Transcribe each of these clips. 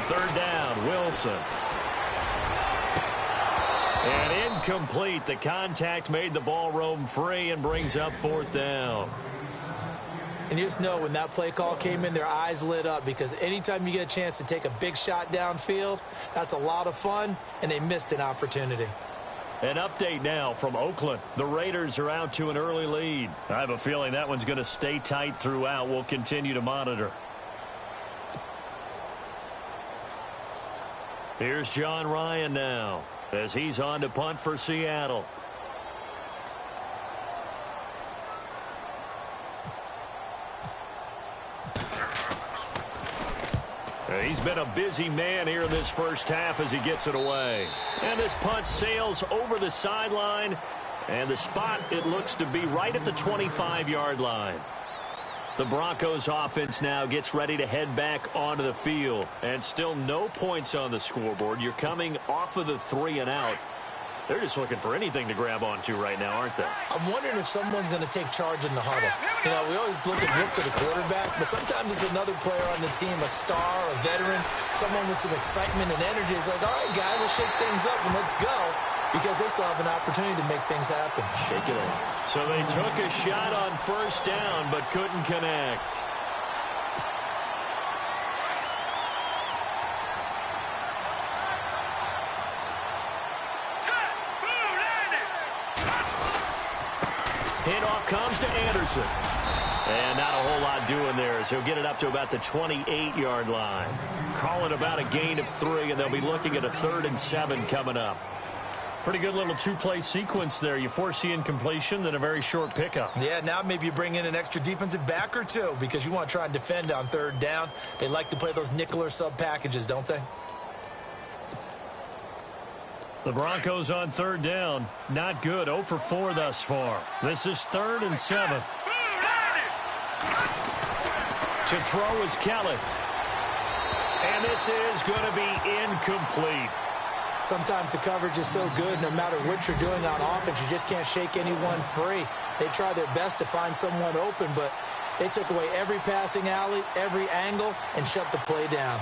third down, Wilson. And incomplete. The contact made the ball roam free and brings up fourth down. And you just know when that play call came in, their eyes lit up, because anytime you get a chance to take a big shot downfield, that's a lot of fun, and they missed an opportunity. An update now from Oakland. The Raiders are out to an early lead. I have a feeling that one's going to stay tight throughout. We'll continue to monitor. Here's John Ryan now as he's on to punt for Seattle. He's been a busy man here in this first half as he gets it away. And this punt sails over the sideline. And the spot, it looks to be right at the 25-yard line. The Broncos offense now gets ready to head back onto the field. And still no points on the scoreboard. You're coming off of the 3 and out. They're just looking for anything to grab onto right now, aren't they? I'm wondering if someone's going to take charge in the huddle. You know, we always look to the quarterback, but sometimes it's another player on the team, a star, a veteran, someone with some excitement and energy. It's like, all right, guys, let's shake things up and let's go, because they still have an opportunity to make things happen. Shake it off. So they took a shot on first down but couldn't connect. Handoff comes to Anderson. And not a whole lot doing there as he'll get it up to about the 28-yard line. Call it about a gain of 3, and they'll be looking at a 3rd and 7 coming up. Pretty good little two-play sequence there. You force the incompletion, then a very short pickup. Yeah, now maybe you bring in an extra defensive back or two because you want to try and defend on third down. They like to play those nickel or sub packages, don't they? The Broncos on third down. Not good. 0 for 4 thus far. This is 3rd and 7. To throw is Kelly. And this is going to be incomplete. Sometimes the coverage is so good, no matter what you're doing on offense, you just can't shake anyone free. They try their best to find someone open, but they took away every passing alley, every angle, and shut the play down.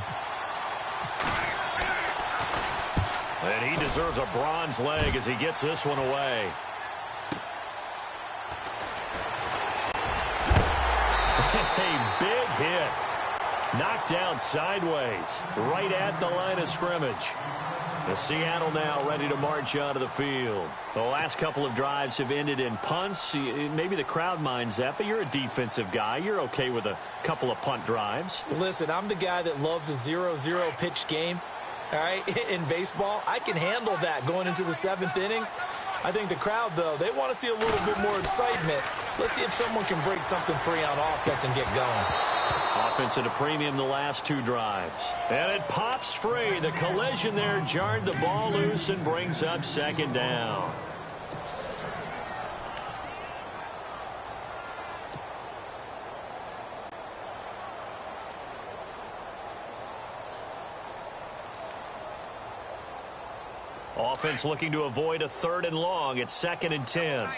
And he deserves a bronze leg as he gets this one away. A big hit. Knocked down sideways, right at the line of scrimmage. The Seattle now ready to march onto the field. The last couple of drives have ended in punts. Maybe the crowd minds that, but you're a defensive guy. You're okay with a couple of punt drives. Listen, I'm the guy that loves a 0-0 pitch game. All right, in baseball, I can handle that going into the 7th inning. I think the crowd, though, they want to see a little bit more excitement. Let's see if someone can break something free on offense and get going. Offense at a premium the last 2 drives. And it pops free. The collision there jarred the ball loose and brings up 2nd down. Offense looking to avoid a 3rd and long. It's 2nd and 10.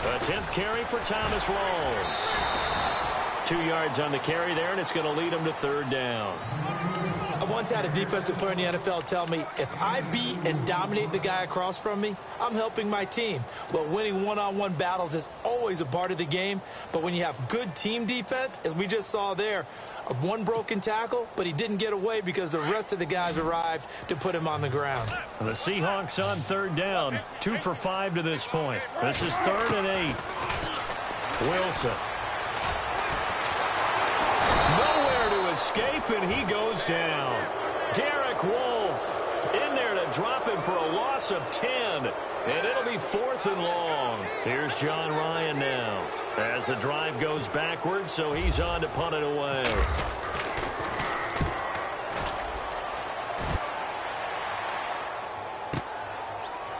A 10th carry for Thomas Rawls. 2 yards on the carry there, and it's going to lead him to 3rd down. I once had a defensive player in the NFL tell me, if I beat and dominate the guy across from me, I'm helping my team. Well, winning one-on-one battles is always a part of the game, but when you have good team defense, as we just saw there, one broken tackle, but he didn't get away because the rest of the guys arrived to put him on the ground. The Seahawks on 3rd down, 2 for 5 to this point. This is 3rd and 8. Wilson. Nowhere to escape, and he goes down. Derek Wolfe in there to drop him for a loss of 10, and it'll be 4th and long. Here's John Ryan now as the drive goes backwards, so he's on to punt it away.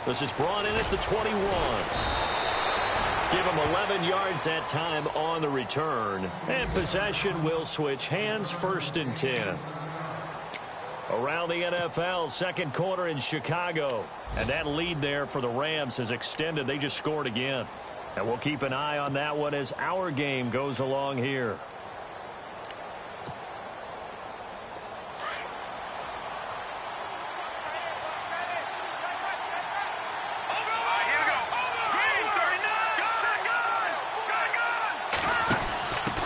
This is brought in at the 21. Give him 11 yards that time on the return. And possession will switch hands, 1st and 10. Around the NFL, 2nd quarter in Chicago. And that lead there for the Rams has extended. They just scored again. And we'll keep an eye on that one as our game goes along here.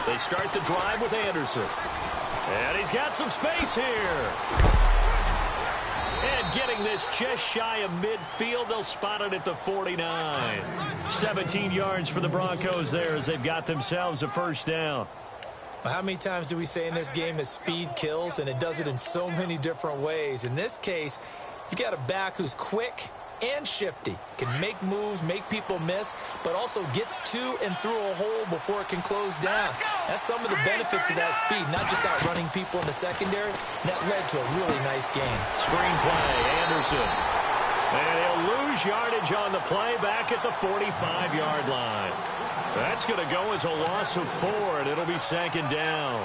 They start the drive with Anderson. And he's got some space here. And getting this just shy of midfield, they'll spot it at the 49. 17 yards for the Broncos there as they've got themselves a first down. How many times do we say in this game that speed kills, and it does it in so many different ways? In this case, you got a back who's quick and shifty, can make moves, make people miss, but also gets to and through a hole before it can close down. That's some of the benefits of that speed, not just outrunning people in the secondary. That led to a really nice game. Screen play, Anderson. And he'll lose yardage on the play back at the 45-yard line. That's going to go as a loss of 4, and it'll be second down.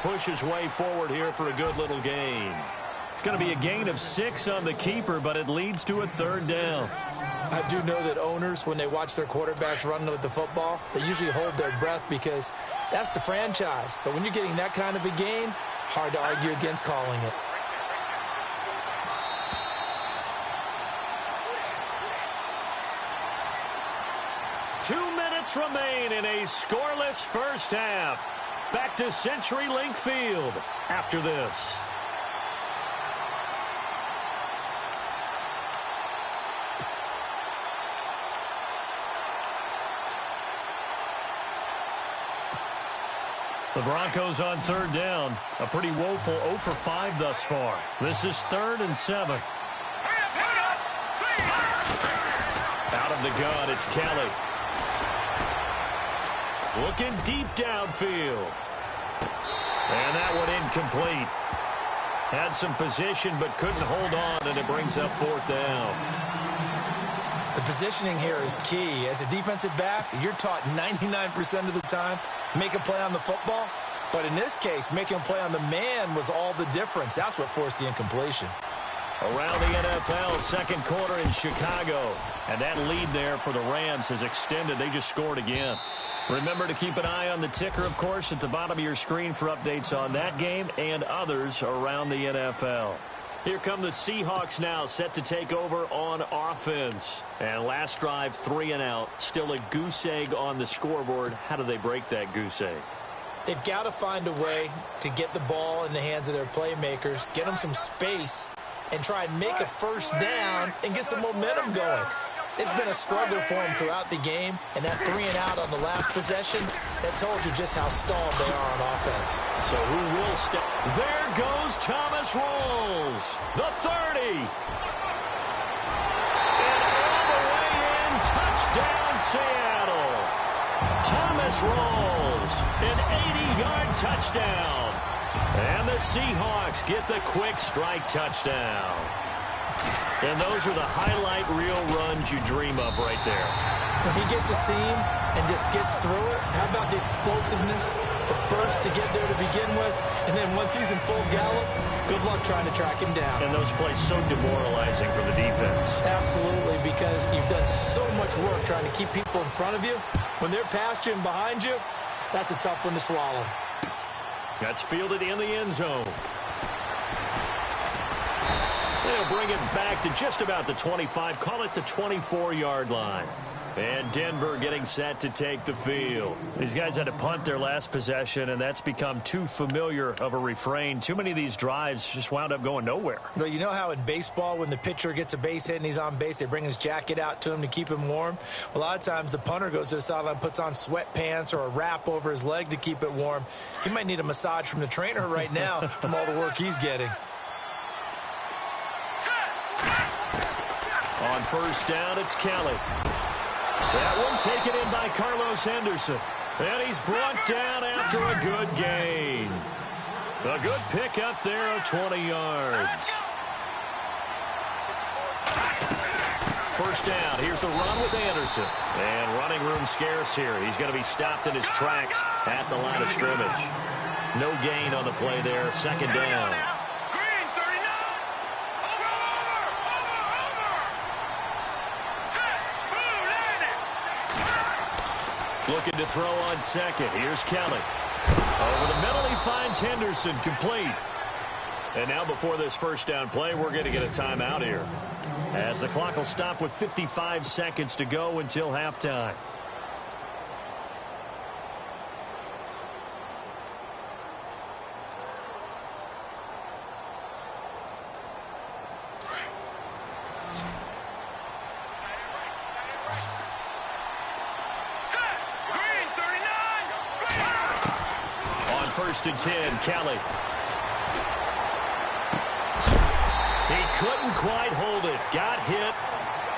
Push his way forward here for a good little gain. It's going to be a gain of 6 on the keeper, but it leads to a third down. I do know that owners, when they watch their quarterbacks run with the football, they usually hold their breath because that's the franchise. But when you're getting that kind of a gain, hard to argue against calling it. Minutes remain in a scoreless first half. Back to CenturyLink Field after this. The Broncos on third down. A pretty woeful 0 for 5 thus far. This is 3rd and 7. Out of the gun, it's Kelly. Looking deep downfield. And that one incomplete. Had some position but couldn't hold on, and it brings up 4th down. The positioning here is key. As a defensive back, you're taught 99% of the time, make a play on the football. But in this case, making a play on the man was all the difference. That's what forced the incompletion. Around the NFL, second quarter in Chicago. And that lead there for the Rams has extended. They just scored again. Remember to keep an eye on the ticker, of course, at the bottom of your screen for updates on that game and others around the NFL. Here come the Seahawks now, set to take over on offense. And last drive, 3 and out. Still a goose egg on the scoreboard. How do they break that goose egg? They've got to find a way to get the ball in the hands of their playmakers, get them some space, and try and make a first down and get some momentum going. It's been a struggle for them throughout the game, and that 3 and out on the last possession, that told you just how stalled they are on offense. So who will step? There goes Thomas Rolls, the 30. And all the way in, touchdown Seattle. Thomas Rolls, an 80-yard touchdown. And the Seahawks get the quick strike touchdown. And those are the highlight reel runs you dream of right there. When he gets a seam and just gets through it, how about the explosiveness, the burst to get there to begin with, and then once he's in full gallop, good luck trying to track him down. And those plays so demoralizing for the defense. Absolutely, because you've done so much work trying to keep people in front of you. When they're past you and behind you, that's a tough one to swallow. That's fielded in the end zone. They'll bring it back to just about the 25, call it the 24-yard line. And Denver getting set to take the field. These guys had to punt their last possession, and that's become too familiar of a refrain. Too many of these drives just wound up going nowhere. Well, you know how in baseball, when the pitcher gets a base hit and he's on base, they bring his jacket out to him to keep him warm? Well, a lot of times the punter goes to the sideline, puts on sweatpants or a wrap over his leg to keep it warm. He might need a massage from the trainer right now from all the work he's getting. On first down, it's Kelly. That one taken in by Carlos Henderson. And he's brought down after a good gain. A good pick up there of 20 yards. First down. Here's the run with Anderson. And running room scarce here. He's going to be stopped in his tracks at the line of scrimmage. No gain on the play there. Second down. Looking to throw on second. Here's Kelly. Over the middle, he finds Henderson, complete. And now before this first down play, we're going to get a timeout here, as the clock will stop with 55 seconds to go until halftime. First and 10, Kelly. He couldn't quite hold it. Got hit.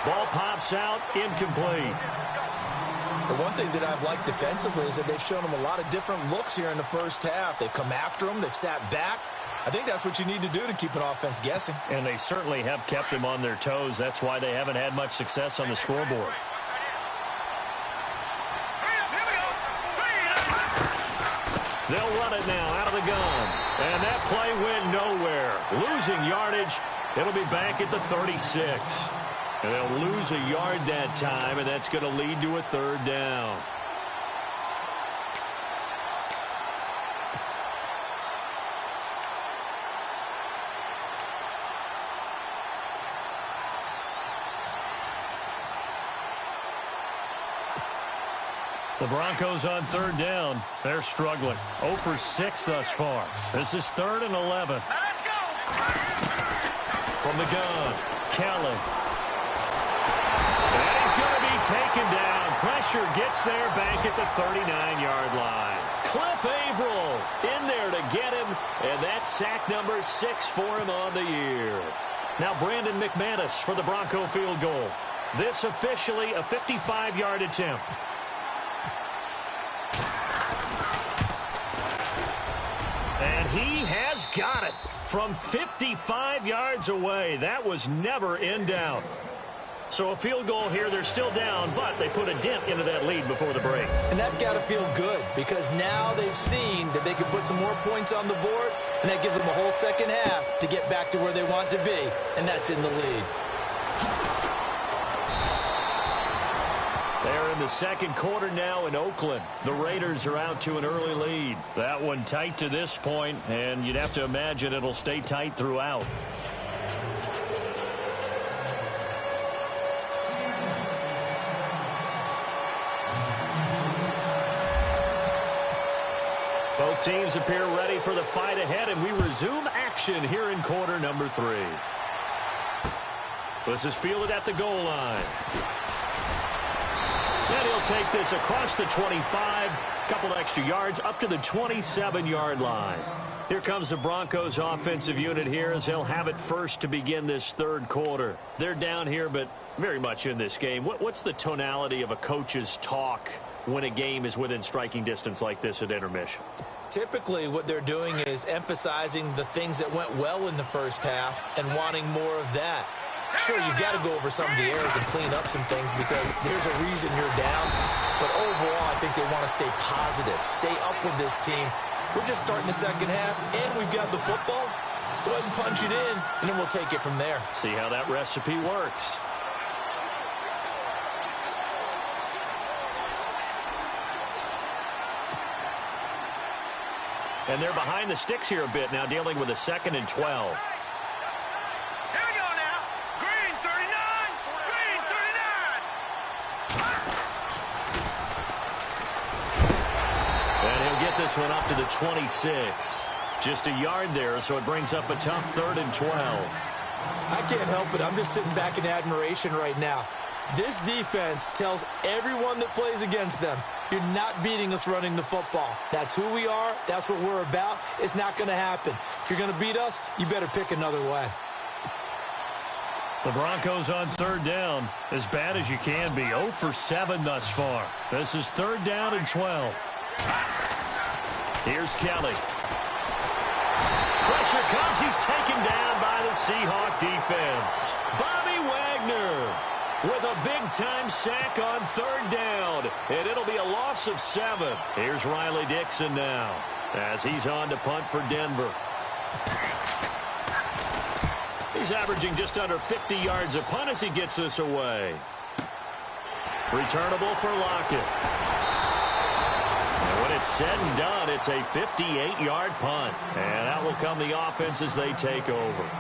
Ball pops out, incomplete. The one thing that I've liked defensively is that they've shown him a lot of different looks here in the first half. They've come after him. They've sat back. I think that's what you need to do to keep an offense guessing. And they certainly have kept him on their toes. That's why they haven't had much success on the scoreboard. They'll run it now out of the gun. And that play went nowhere. Losing yardage. It'll be back at the 36. And they'll lose a yard that time, and that's going to lead to a third down. The Broncos on third down. They're struggling. 0 for 6 thus far. This is 3rd and 11. Let's go. From the gun, Kelly. And he's going to be taken down. Pressure gets there back at the 39-yard line. Cliff Averill in there to get him. And that's sack number 6 for him on the year. Now Brandon McManus for the Bronco field goal. This officially a 55-yard attempt. And he has got it from 55 yards away. That was never in doubt. So a field goal here. They're still down, but they put a dent into that lead before the break. And that's got to feel good, because now they've seen that they can put some more points on the board, and that gives them a whole second half to get back to where they want to be, and that's in the lead. They're in the second quarter now in Oakland. The Raiders are out to an early lead. That one tight to this point, and you'd have to imagine it'll stay tight throughout. Both teams appear ready for the fight ahead, and we resume action here in quarter number 3. This is fielded at the goal line. And he'll take this across the 25, couple extra yards up to the 27-yard line. Here comes the Broncos offensive unit here as they'll have it first to begin this third quarter. They're down here, but very much in this game. What's the tonality of a coach's talk when a game is within striking distance like this at intermission? Typically, what they're doing is emphasizing the things that went well in the first half and wanting more of that. Sure, you've got to go over some of the errors and clean up some things because there's a reason you're down. But overall, I think they want to stay positive, stay up with this team. We're just starting the second half, and we've got the football. Let's go ahead and punch it in, and then we'll take it from there. See how that recipe works. And they're behind the sticks here a bit now, dealing with a 2nd and 12. This one up to the 26. Just a yard there, so it brings up a tough 3rd and 12. I can't help it. I'm just sitting back in admiration right now. This defense tells everyone that plays against them, you're not beating us running the football. That's who we are. That's what we're about. It's not going to happen. If you're going to beat us, you better pick another way. The Broncos on third down, as bad as you can be. 0 for 7 thus far. This is 3rd down and 12. Here's Kelly. Pressure comes. He's taken down by the Seahawk defense. Bobby Wagner with a big-time sack on 3rd down, and it'll be a loss of 7. Here's Riley Dixon now as he's on to punt for Denver. He's averaging just under 50 yards a punt as he gets this away. Returnable for Lockett. And when it's said and done, it's a 58-yard punt. And that will come the offense as they take over.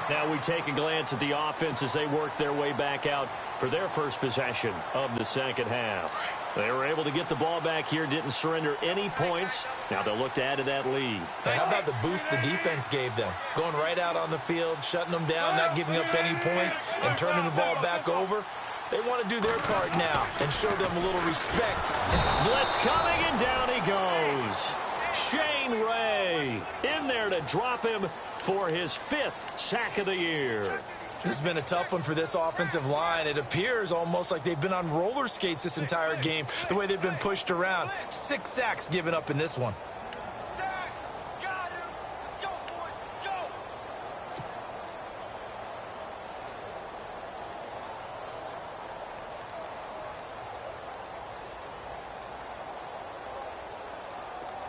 Now we take a glance at the offense as they work their way back out for their first possession of the second half. They were able to get the ball back here, didn't surrender any points. Now they'll look to add to that lead. How about the boost the defense gave them? Going right out on the field, shutting them down, not giving up any points, and turning the ball back over. They want to do their part now and show them a little respect. Blitz coming, and down he goes. Shane Ray in there to drop him for his 5th sack of the year. This has been a tough one for this offensive line. It appears almost like they've been on roller skates this entire game, the way they've been pushed around. 6 sacks given up in this one.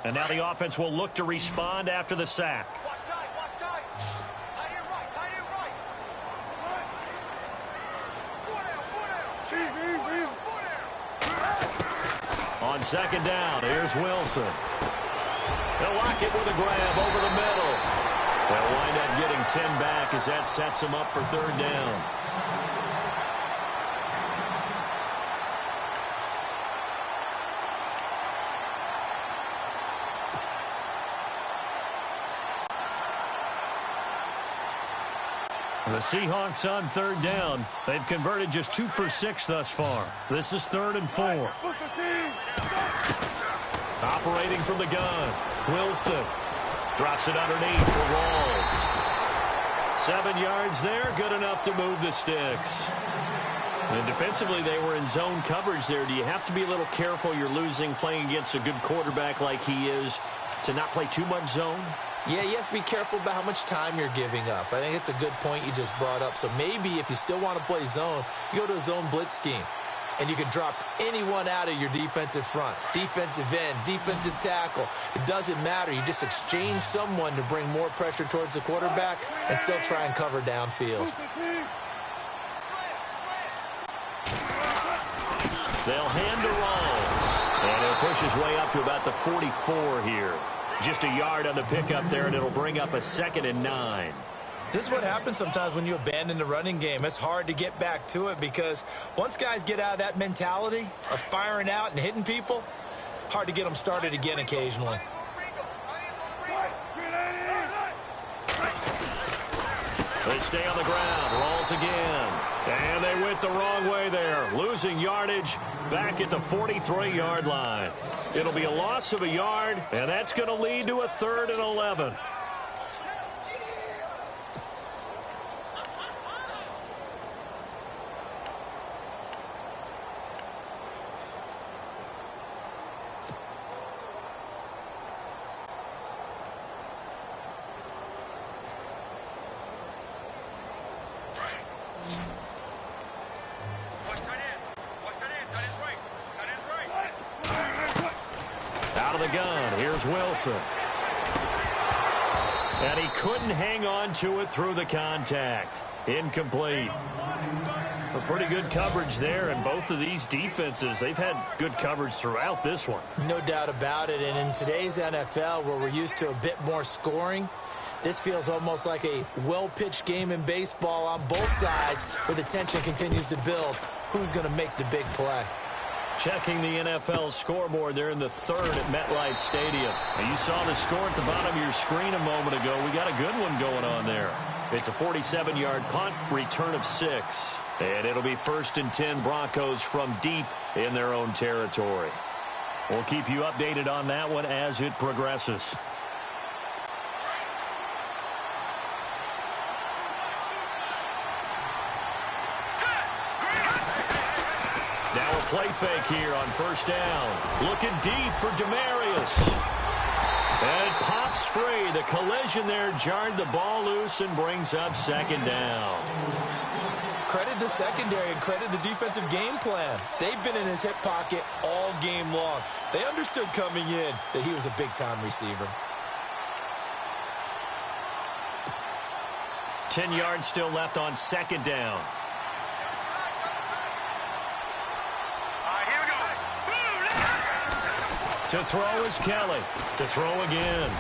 And now the offense will look to respond after the sack. On 2nd down, here's Wilson. They'll lock it with a grab over the middle. They'll wind up getting 10 back as that sets them up for 3rd down. The Seahawks on 3rd down. They've converted just 2 for 6 thus far. This is 3rd and 4. Operating from the gun. Wilson drops it underneath for Rawls. 7 yards there, good enough to move the sticks. And defensively, they were in zone coverage there. Do you have to be a little careful? You're losing playing against a good quarterback like he is to not play too much zone? Yeah, you have to be careful about how much time you're giving up. I think it's a good point you just brought up. So maybe if you still want to play zone, you go to a zone blitz scheme. And you can drop anyone out of your defensive front. Defensive end, defensive tackle. It doesn't matter. You just exchange someone to bring more pressure towards the quarterback and still try and cover downfield. They'll hand to Rawls. And he'll push his way up to about the 44 here. Just a yard on the pickup there, and it'll bring up a 2nd and 9. This is what happens sometimes when you abandon the running game. It's hard to get back to it because once guys get out of that mentality of firing out and hitting people, hard to get them started again occasionally. They stay on the ground. Rawls again. And they went the wrong way there. Losing yardage back at the 43-yard line. It'll be a loss of a yard, and that's going to lead to a 3rd and 11. Wilson. And he couldn't hang on to it through the contact. Incomplete. A pretty good coverage there, and both of these defenses, they've had good coverage throughout this one. No doubt about it, and in today's NFL, where we're used to a bit more scoring, this feels almost like a well-pitched game in baseball on both sides, where the tension continues to build. Who's going to make the big play? Checking the NFL scoreboard, they're in the 3rd at MetLife Stadium. Now, you saw the score at the bottom of your screen a moment ago. We got a good one going on there. It's a 47-yard punt, return of 6. And it'll be 1st and 10 Broncos from deep in their own territory. We'll keep you updated on that one as it progresses. play fake here on first down. Looking deep for Demarius. And it pops free. The collision there jarred the ball loose and brings up second down. Credit the secondary and credit the defensive game plan. They've been in his hip pocket all game long. They understood coming in that he was a big-time receiver. 10 yards still left on second down. To throw is Kelly. To throw again.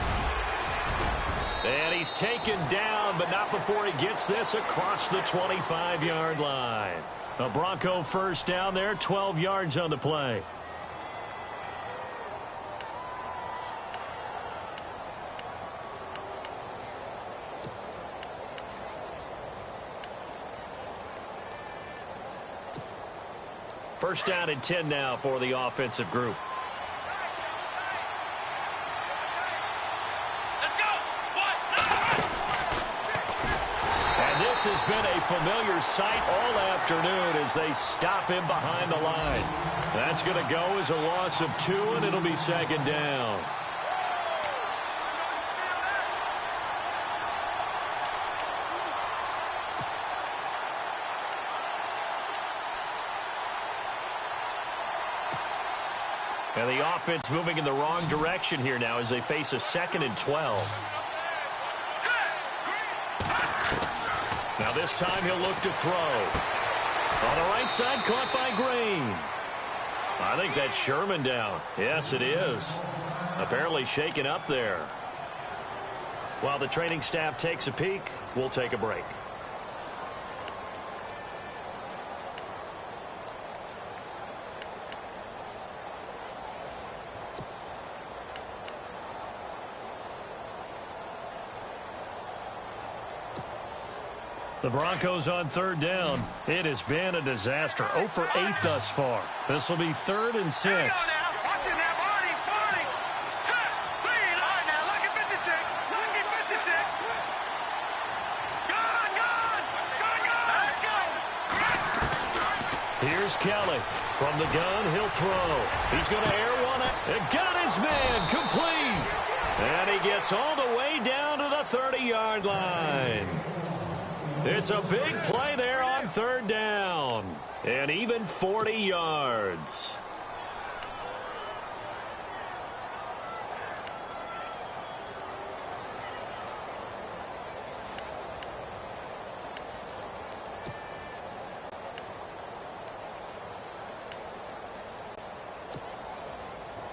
And he's taken down, but not before he gets this across the 25-yard line. A Bronco first down there, 12 yards on the play. First down and 10 now for the offensive group. Has been a familiar sight all afternoon as they stop him behind the line. That's going to go as a loss of 2, and it'll be second down. And the offense moving in the wrong direction here now as they face a 2nd and 12. Now this time he'll look to throw. On the right side, caught by Green. I think that's Sherman down. Yes, it is. Apparently shaken up there. While the training staff takes a peek, we'll take a break. The Broncos on third down. It has been a disaster. 0 for 8 thus far. This will be 3rd and 6. Here's Kelly. From the gun, he'll throw. He's going to air one. And got his man complete. And he gets all the way down to the 30-yard line. It's a big play there on 3rd down. And even 40 yards.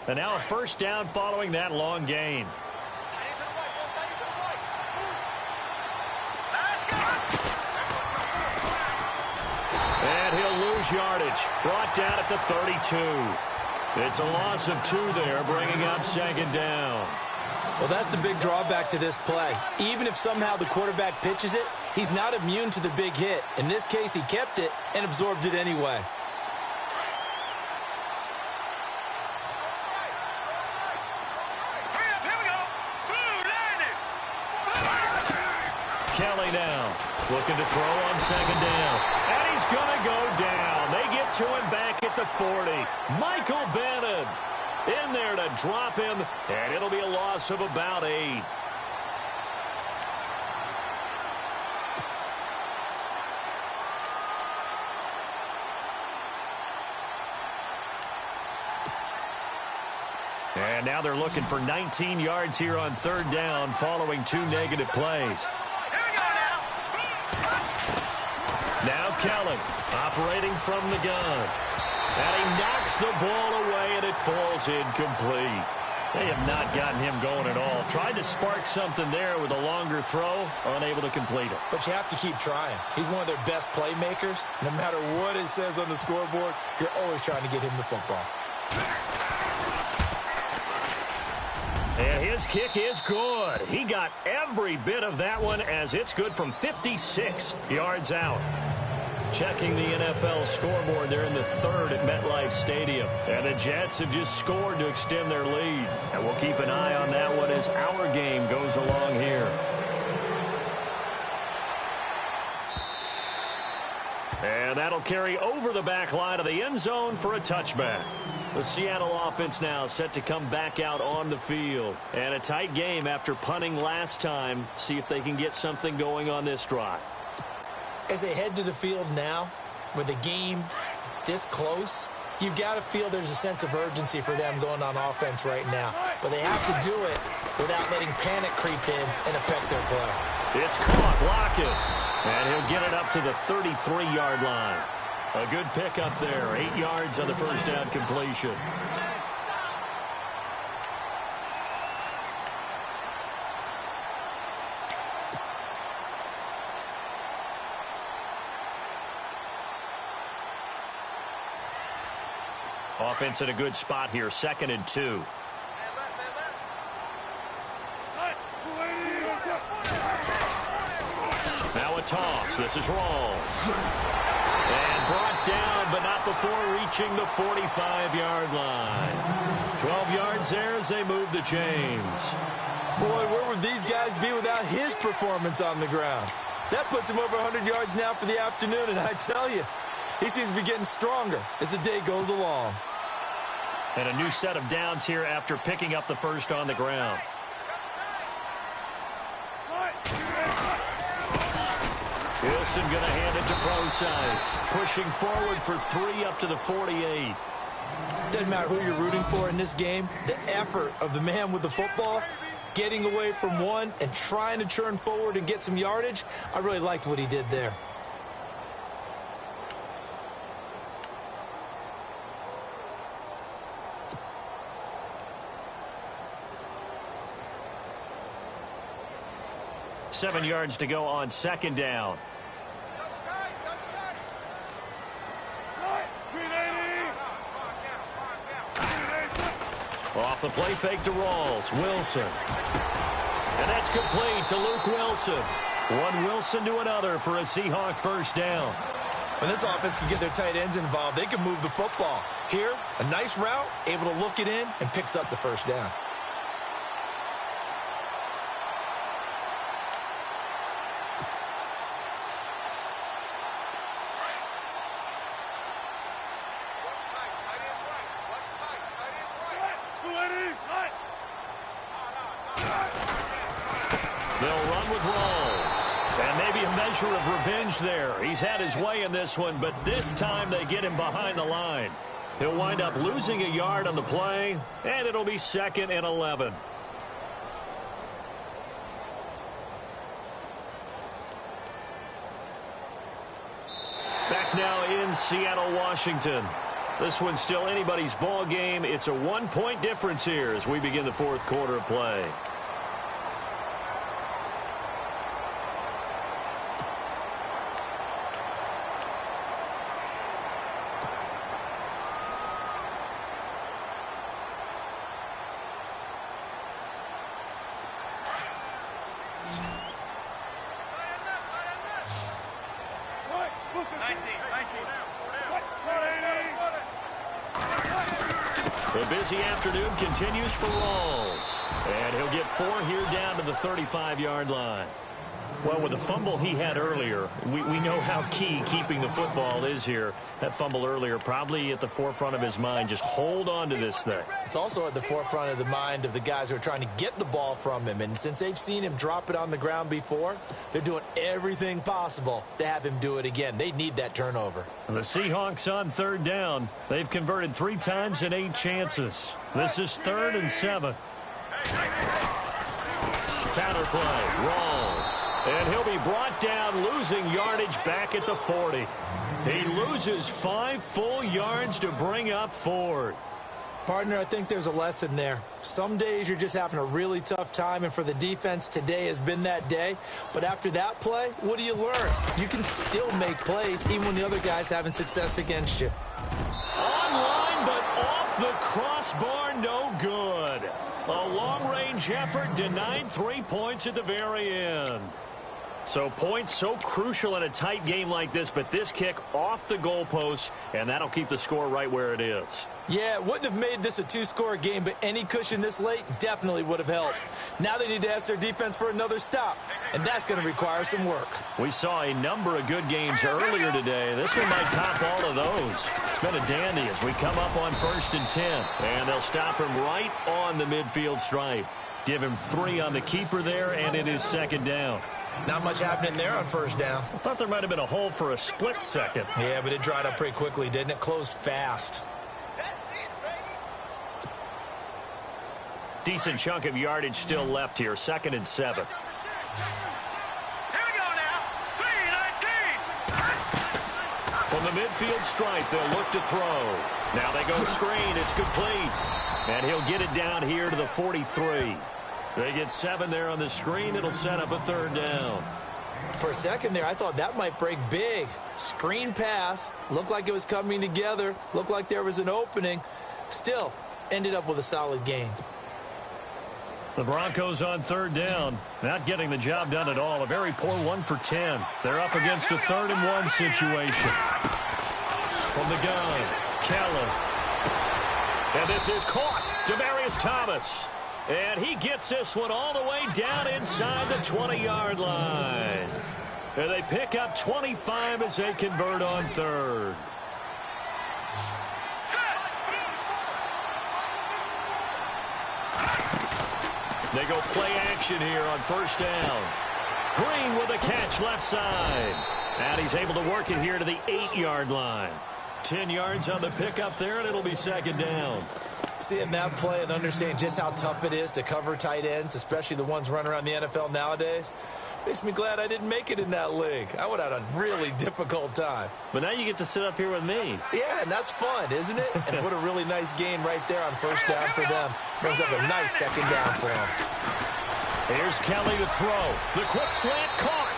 And now a first down following that long gain. And he'll lose yardage. Brought down at the 32. It's a loss of 2 there, bringing up second down. Well, that's the big drawback to this play. Even if somehow the quarterback pitches it, he's not immune to the big hit. In this case, he kept it and absorbed it anyway. Kelly now looking to throw on second down. And he's going to go down. They get to him back at the 40. Michael Bennett in there to drop him, and it'll be a loss of about 8. And now they're looking for 19 yards here on 3rd down following 2 negative plays. Now Kelly operating from the gun. And he knocks the ball away, and it falls incomplete. They have not gotten him going at all. Tried to spark something there with a longer throw, unable to complete it. But you have to keep trying. He's one of their best playmakers. No matter what it says on the scoreboard, you're always trying to get him the football. And his kick is good. He got every bit of that one as it's good from 56 yards out. Checking the NFL scoreboard, they're in the 3rd at MetLife Stadium. And the Jets have just scored to extend their lead. And we'll keep an eye on that one as our game goes along here. And that'll carry over the back line of the end zone for a touchback. The Seattle offense now set to come back out on the field. And a tight game after punting last time. See if they can get something going on this drive. As they head to the field now, with the game this close, you've got to feel there's a sense of urgency for them going on offense right now. But they have to do it without letting panic creep in and affect their play. It's caught. Lockett. And he'll get it up to the 33-yard line. A good pick up there. 8 yards on the first down completion. Offense in a good spot here. 2nd and 2. Now a toss. This is Rawls. And brought down, but not before reaching the 45-yard line. 12 yards there as they move the chains. Boy, where would these guys be without his performance on the ground? That puts him over 100 yards now for the afternoon, and I tell you, he seems to be getting stronger as the day goes along. And a new set of downs here after picking up the first on the ground. Wilson going to hand it to Procise. Pushing forward for 3 up to the 48. Doesn't matter who you're rooting for in this game. The effort of the man with the football, getting away from one and trying to churn forward and get some yardage, I really liked what he did there. Seven yards to go on 2nd down. Off the play fake to Rawls. Wilson. And that's complete to Luke Wilson. One Wilson to another for a Seahawk first down. When this offense can get their tight ends involved, they can move the football. Here, a nice route, able to look it in, and picks up the first down. Of revenge there. He's had his way in this one, but this time they get him behind the line. He'll wind up losing a yard on the play, and it'll be 2nd and 11. Back now in Seattle, Washington. This one's still anybody's ball game. It's a 1-point difference here as we begin the 4th quarter of play. The busy afternoon continues for Rawls. And he'll get 4 here down to the 35-yard line. Well, with the fumble he had earlier, we know how key keeping the football is here. That fumble earlier probably at the forefront of his mind. Just hold on to this thing. It's also at the forefront of the mind of the guys who are trying to get the ball from him. And since they've seen him drop it on the ground before, they're doing everything possible to have him do it again. They need that turnover. The Seahawks on 3rd down. They've converted 3 times in 8 chances. This is 3rd and 7. Counter play. Rawls. And he'll be brought down, losing yardage back at the 40. He loses 5 full yards to bring up 4th. Partner, I think there's a lesson there. Some days you're just having a really tough time, and for the defense, today has been that day. But after that play, what do you learn? You can still make plays even when the other guy's having success against you. Online, but off the crossbar, no good. A long-range effort denied 3 points at the very end. So points so crucial in a tight game like this, but this kick off the goalpost, and that'll keep the score right where it is. Yeah, it wouldn't have made this a two-score game, but any cushion this late definitely would have helped. Now they need to ask their defense for another stop, and that's going to require some work. We saw a number of good games earlier today. This one might top all of those. It's been a dandy as we come up on 1st and 10, and they'll stop him right on the midfield stripe. Give him 3 on the keeper there, and it is 2nd down. Not much happening there on 1st down. I thought there might have been a hole for a split second. Yeah, but it dried up pretty quickly, didn't it? Closed fast. Decent chunk of yardage still left here. 2nd and 7. Here we go now. 3-19. From the midfield stripe, they'll look to throw. Now they go screen. It's complete. And he'll get it down here to the 43. They get 7 there on the screen. It'll set up a 3rd down. For a second there, I thought that might break big. Screen pass. Looked like it was coming together. Looked like there was an opening. Still, ended up with a solid gain. The Broncos on 3rd down. Not getting the job done at all. A very poor 1 for 10. They're up against a 3rd and 1 situation. From the gun, Keller. And this is caught. Demaryius Thomas. And he gets this one all the way down inside the 20-yard line. And they pick up 25 as they convert on 3rd. They go play action here on 1st down. Green with a catch left side. And he's able to work it here to the 8-yard line. 10 yards on the pickup there, and it'll be 2nd down. Seeing that play and understanding just how tough it is to cover tight ends, especially the ones running around the NFL nowadays, makes me glad I didn't make it in that league. I would have had a really difficult time. But now you get to sit up here with me. Yeah, and that's fun, isn't it? And what a really nice gain right there on 1st down for them. Brings up a nice 2nd down for them. Here's Kelly to throw. The quick slant caught.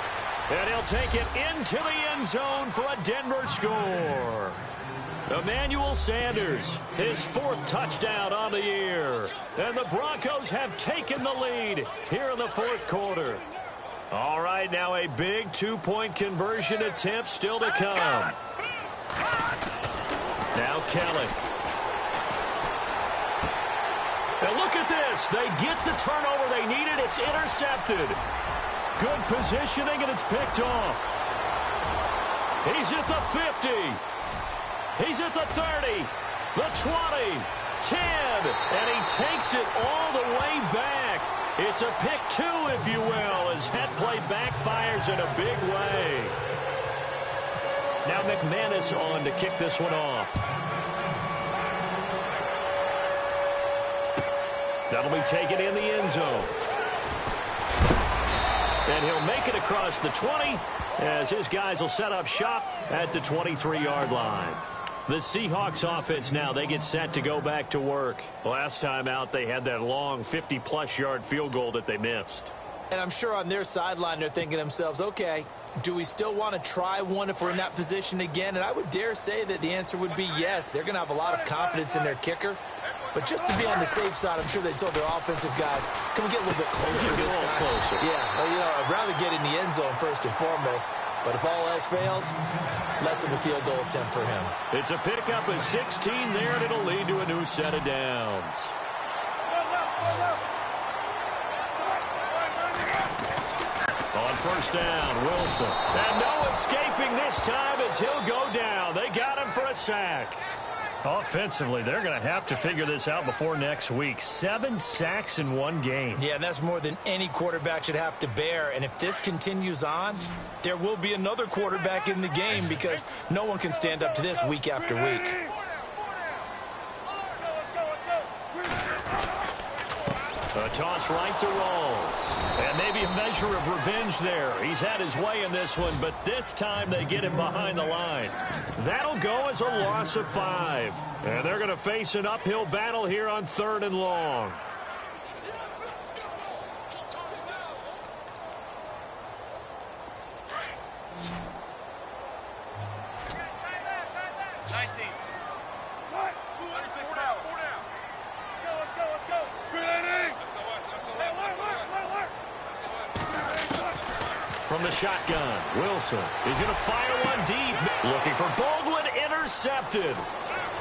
And he'll take it into the end zone for a Denver score. Emmanuel Sanders, his 4th touchdown on the year. And the Broncos have taken the lead here in the 4th quarter. All right, now a big 2-point conversion attempt still to come. Now Kelly. And look at this. They get the turnover they needed. It's intercepted. Good positioning, and it's picked off. He's at the 50. He's at the 30, the 20, 10, and he takes it all the way back. It's a pick 2, if you will, as that play backfires in a big way. Now McManus on to kick this one off. That'll be taken in the end zone. And he'll make it across the 20 as his guys will set up shop at the 23-yard line. The Seahawks offense now, they get set to go back to work. Last time out, they had that long 50-plus yard field goal that they missed. And I'm sure on their sideline, they're thinking to themselves, okay, do we still want to try one if we're in that position again? And I would dare say that the answer would be yes. They're going to have a lot of confidence in their kicker. But just to be on the safe side, I'm sure they told their offensive guys, can we get a little bit closer this time? Closer. Yeah, well, you know, I'd rather get in the end zone first and foremost. But if all else fails, less of a field goal attempt for him. It's a pickup of 16 there, and it'll lead to a new set of downs. On 1st down, Wilson. And no escaping this time as he'll go down. They got him for a sack. Offensively, they're going to have to figure this out before next week. 7 sacks in one game. Yeah, and that's more than any quarterback should have to bear. And if this continues on, there will be another quarterback in the game because no one can stand up to this week after week. A toss right to Rawls. And maybe a measure of revenge there. He's had his way in this one, but this time they get him behind the line. That'll go as a loss of 5. And they're going to face an uphill battle here on 3rd and long. from the shotgun. Wilson is going to fire one deep. Looking for Baldwin. Intercepted.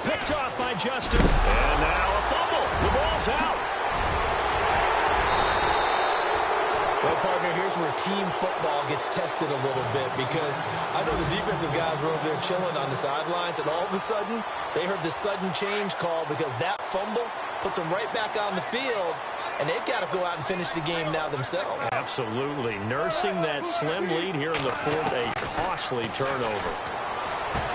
Picked off by Justice. And now a fumble. The ball's out. Well, partner, here's where team football gets tested a little bit, because I know the defensive guys were over there chilling on the sidelines, and all of a sudden, they heard the sudden change call because that fumble puts them right back on the field, and they've got to go out and finish the game now themselves. Absolutely. Nursing that slim lead here in the fourth, a costly turnover.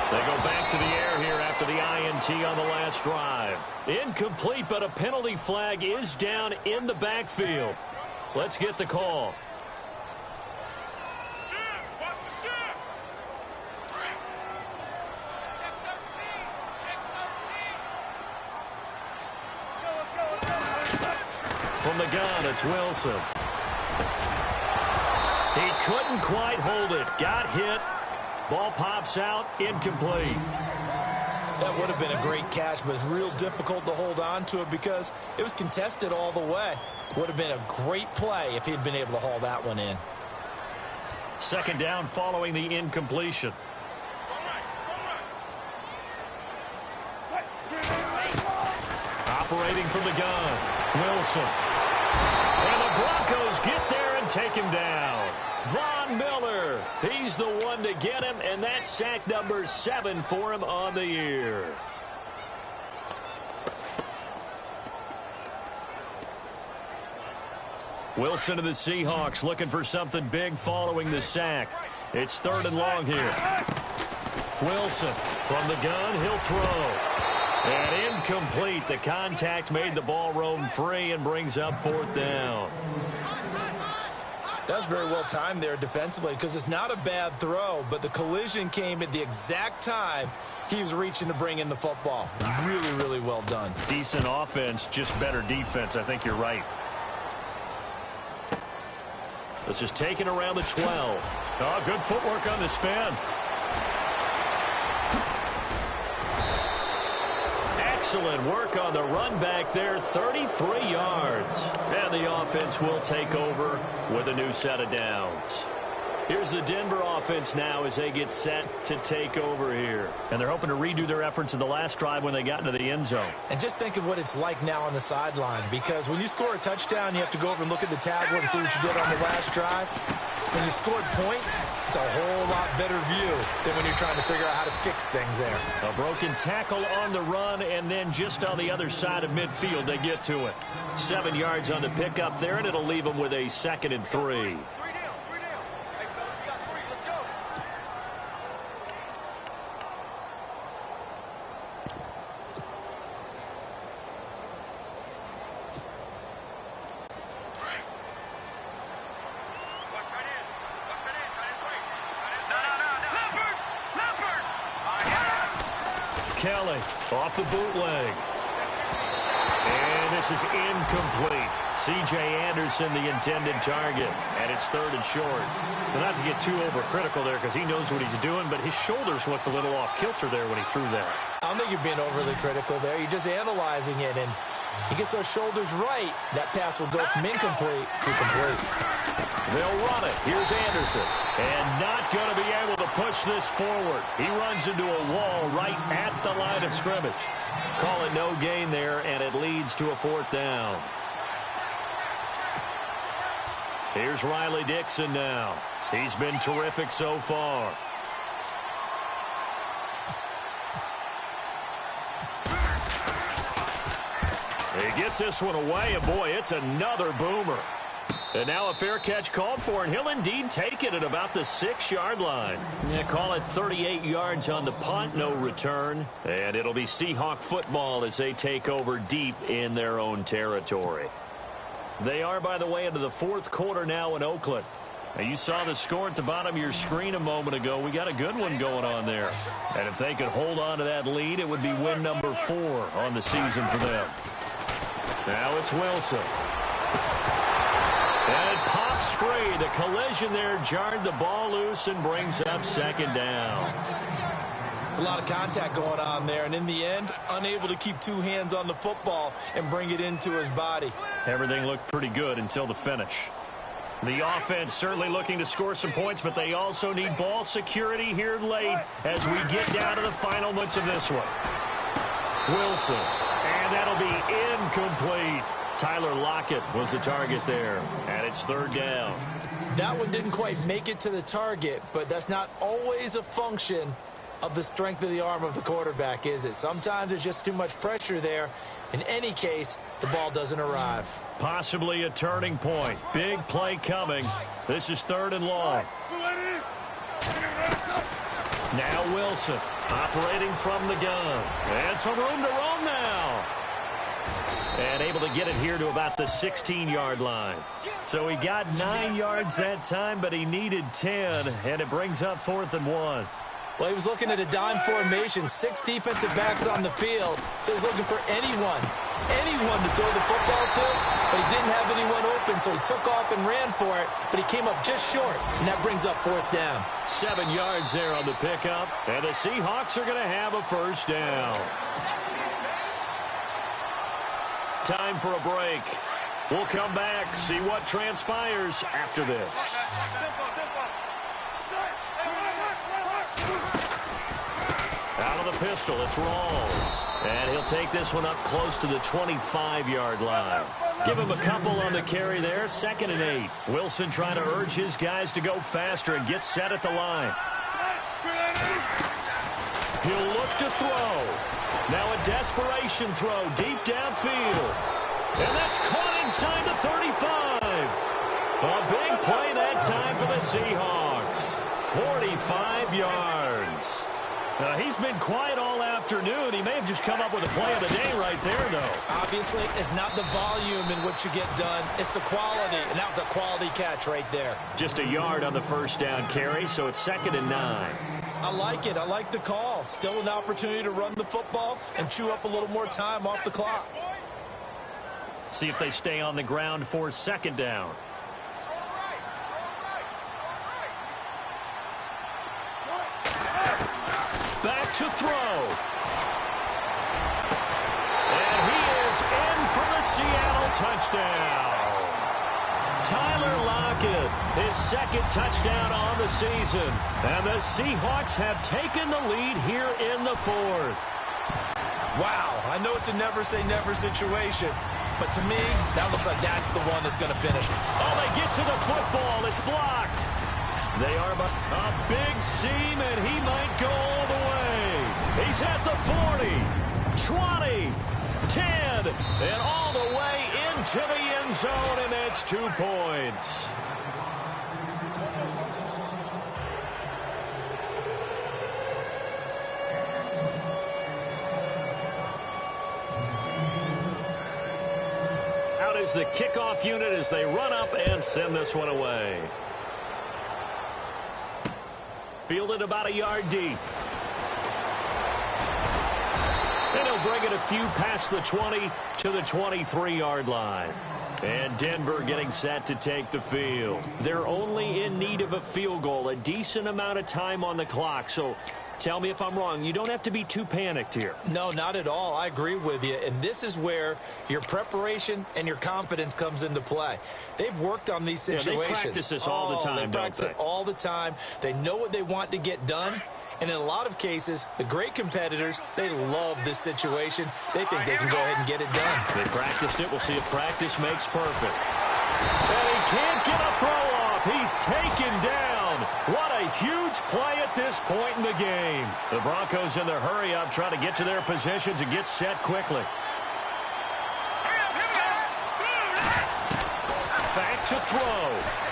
They go back to the air here after the INT on the last drive. Incomplete, but a penalty flag is down in the backfield. Let's get the call. From the gun, it's Wilson. He couldn't quite hold it. Got hit. Ball pops out. Incomplete. That would have been a great catch, but it's real difficult to hold on to it because it was contested all the way. Would have been a great play if he'd been able to haul that one in. Second down following the incompletion. Operating from the gun, Wilson. And the Broncos get there and take him down. Von Miller, he's the one to get him, and that's sack number 7 for him on the year. Wilson to the Seahawks looking for something big following the sack. It's 3rd and long here. Wilson from the gun, he'll throw. And incomplete. The contact made the ball roam free and brings up 4th down. That's very well timed there defensively, because it's not a bad throw, but the collision came at the exact time he was reaching to bring in the football. Really, really well done. Decent offense, just better defense. I think you're right. This is taken around the 12. Oh, good footwork on the spin. Excellent work on the run back there, 33 yards. And the offense will take over with a new set of downs. Here's the Denver offense now as they get set to take over here. And they're hoping to redo their efforts in the last drive when they got into the end zone. And just think of what it's like now on the sideline, because when you score a touchdown, you have to go over and look at the tablet and see what you did on the last drive. When you scored points, it's a whole lot better view than when you're trying to figure out how to fix things there. A broken tackle on the run, and then just on the other side of midfield, they get to it. 7 yards on the pickup there, and it'll leave them with a 2nd and 3. Kelly off the bootleg. And this is incomplete. C.J. Anderson, the intended target. And it's 3rd and short. Well, not to get too overcritical there because he knows what he's doing, but his shoulders looked a little off kilter there when he threw that. I don't think you're being overly critical there. You're just analyzing it, and he gets those shoulders right. That pass will go from incomplete to complete. They'll run it. Here's Anderson. And not going to be able to push this forward. He runs into a wall right at the line of scrimmage. Call it no gain there, and it leads to a 4th down. Here's Riley Dixon now. He's been terrific so far. He gets this one away, and boy, it's another boomer. And now a fair catch called for, and he'll indeed take it at about the 6-yard line. Yeah, call it 38 yards on the punt, no return. And it'll be Seahawk football as they take over deep in their own territory. They are, by the way, into the 4th quarter now in Oakland. Now, you saw the score at the bottom of your screen a moment ago. We got a good one going on there. And if they could hold on to that lead, it would be win number 4 on the season for them. Now it's Wilson. And it pops free. The collision there jarred the ball loose and brings up 2nd down. It's a lot of contact going on there, and in the end, unable to keep 2 hands on the football and bring it into his body. Everything looked pretty good until the finish. The offense certainly looking to score some points, but they also need ball security here late as we get down to the final minutes of this one. Wilson, and that'll be incomplete. Tyler Lockett was the target there, and it's third down. That one didn't quite make it to the target, but that's not always a function of the strength of the arm of the quarterback, is it? Sometimes there's just too much pressure there. In any case, the ball doesn't arrive. Possibly a turning point. Big play coming. This is third and long. Now Wilson operating from the gun. And some room to roam now. And able to get it here to about the 16-yard line. So he got 9 yards that time, but he needed 10, and it brings up 4th and 1. Well, he was looking at a dime formation, 6 defensive backs on the field, so he's looking for anyone to throw the football to, but he didn't have anyone open, so he took off and ran for it, but he came up just short, and that brings up 4th down. 7 yards there on the pickup, and the Seahawks are going to have a first down. Time for a break. We'll come back, see what transpires after this. Out of the pistol, it's Rawls. And he'll take this one up close to the 25-yard line. Give him a couple on the carry there, 2nd and 8. Wilson trying to urge his guys to go faster and get set at the line. He'll look to throw. Now a desperation throw deep downfield. And that's caught inside the 35. A big play that time for the Seahawks. 45 yards. He's been quiet all afternoon. He may have just come up with a play of the day right there, though. Obviously, it's not the volume in which you get done. It's the quality, and that was a quality catch right there. Just a yard on the first down carry, so it's 2nd and 9. I like it. I like the call. Still an opportunity to run the football and chew up a little more time off the clock. See if they stay on the ground for 2nd down. Back to throw. And he is in for the Seattle touchdown. Tyler Lockett, his 2nd touchdown on the season. And the Seahawks have taken the lead here in the 4th. Wow, I know it's a never-say-never situation, but to me, that looks like that's the one that's going to finish. Oh, they get to the football. It's blocked. They are a big seam, and he might go all the way. He's at the 40, 20, 10, and all the way into the end zone, and that's 2 points. Out is the kickoff unit as they run up and send this one away. Fielded about a yard deep. And he'll bring it a few past the 20 to the 23-yard line. And Denver getting set to take the field. They're only in need of a field goal, a decent amount of time on the clock. So tell me if I'm wrong. You don't have to be too panicked here. No, not at all. I agree with you. And this is where your preparation and your confidence comes into play. They've worked on these situations. They practice this all the time, they practice it all the time. They know what they want to get done. And in a lot of cases, the great competitors, they love this situation. They think they can go ahead and get it done. They practiced it. We'll see if practice makes perfect. And he can't get a throw off. He's taken down. What a huge play at this point in the game. The Broncos in their hurry-up trying to get to their positions and get set quickly. Back to throw.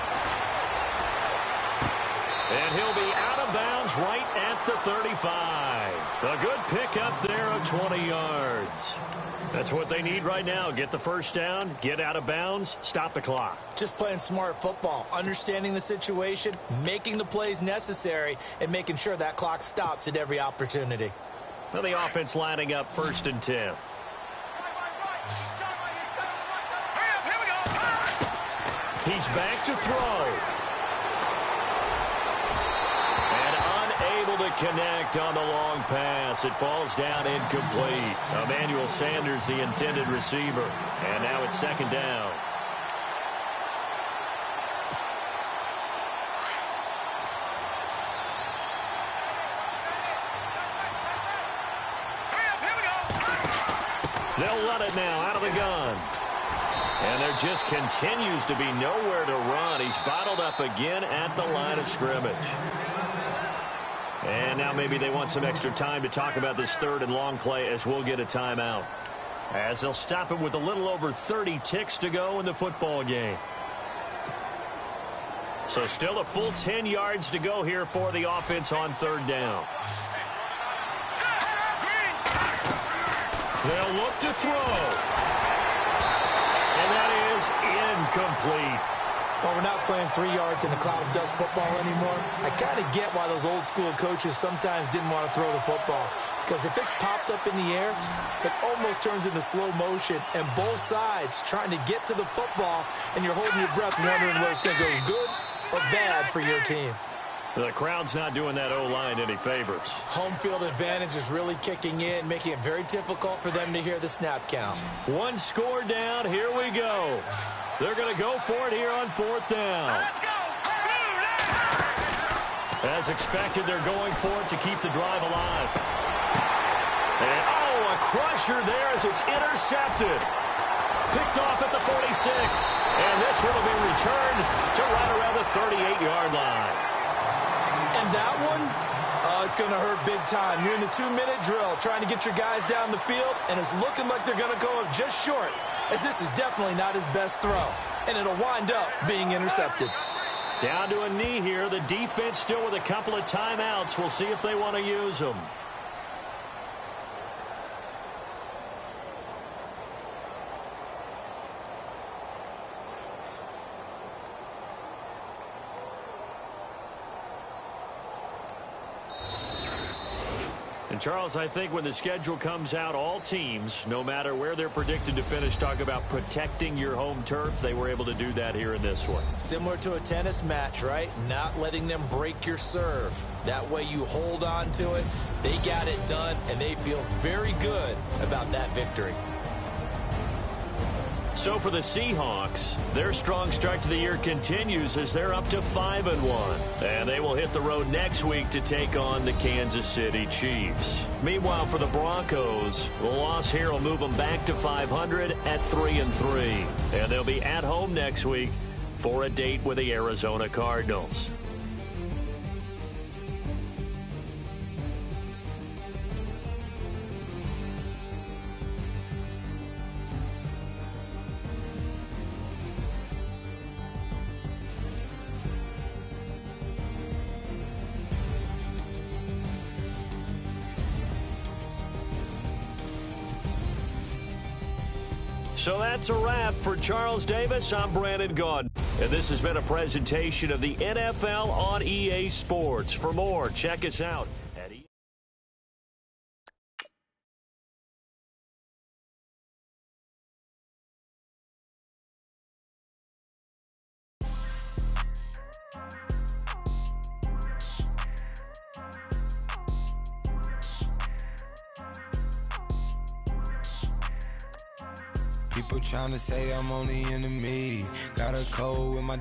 And he'll be out of bounds right at the 35. A good pickup there of 20 yards. That's what they need right now. Get the first down, get out of bounds, stop the clock. Just playing smart football, understanding the situation, making the plays necessary, and making sure that clock stops at every opportunity. Well, the offense lining up 1st and 10. He's back to throw. To connect on the long pass. It falls down incomplete. Emmanuel Sanders, the intended receiver. And now it's 2nd down. They'll run it now out of the gun. And there just continues to be nowhere to run. He's bottled up again at the line of scrimmage. And now maybe they want some extra time to talk about this third and long play as we'll get a timeout. As they'll stop it with a little over 30 ticks to go in the football game. So still a full 10 yards to go here for the offense on third down. They'll look to throw. And that is incomplete. Well, we're not playing 3 yards in a cloud of dust football anymore. I kind of get why those old school coaches sometimes didn't want to throw the football. Because if it's popped up in the air, it almost turns into slow motion. And both sides trying to get to the football, and you're holding your breath wondering whether it's going to go good or bad for your team. The crowd's not doing that O-line any favors. Home field advantage is really kicking in, making it very difficult for them to hear the snap count. One score down. Here we go. They're going to go for it here on fourth down. Let's go. As expected, they're going for it to keep the drive alive. And, oh, a crusher there as it's intercepted. Picked off at the 46. And this one will be returned to right around the 38-yard line. And that one, it's going to hurt big time. You're in the 2-minute drill trying to get your guys down the field, and it's looking like they're going to go up just short, as this is definitely not his best throw. And it'll wind up being intercepted. Down to a knee here. The defense still with a couple of timeouts. We'll see if they want to use them. And, Charles, I think when the schedule comes out, all teams, no matter where they're predicted to finish, talk about protecting your home turf. They were able to do that here in this one. Similar to a tennis match, right? Not letting them break your serve. That way you hold on to it. They got it done, and they feel very good about that victory. So for the Seahawks, their strong start to the year continues as they're up to 5-1. And they will hit the road next week to take on the Kansas City Chiefs. Meanwhile, for the Broncos, the loss here will move them back to 500 at 3-3. And they'll be at home next week for a date with the Arizona Cardinals. So that's a wrap. For Charles Davis, I'm Brandon Gaudin. And this has been a presentation of the NFL on EA Sports. For more, check us out at EA. People tryna say I'm only enemy. Got a cold with my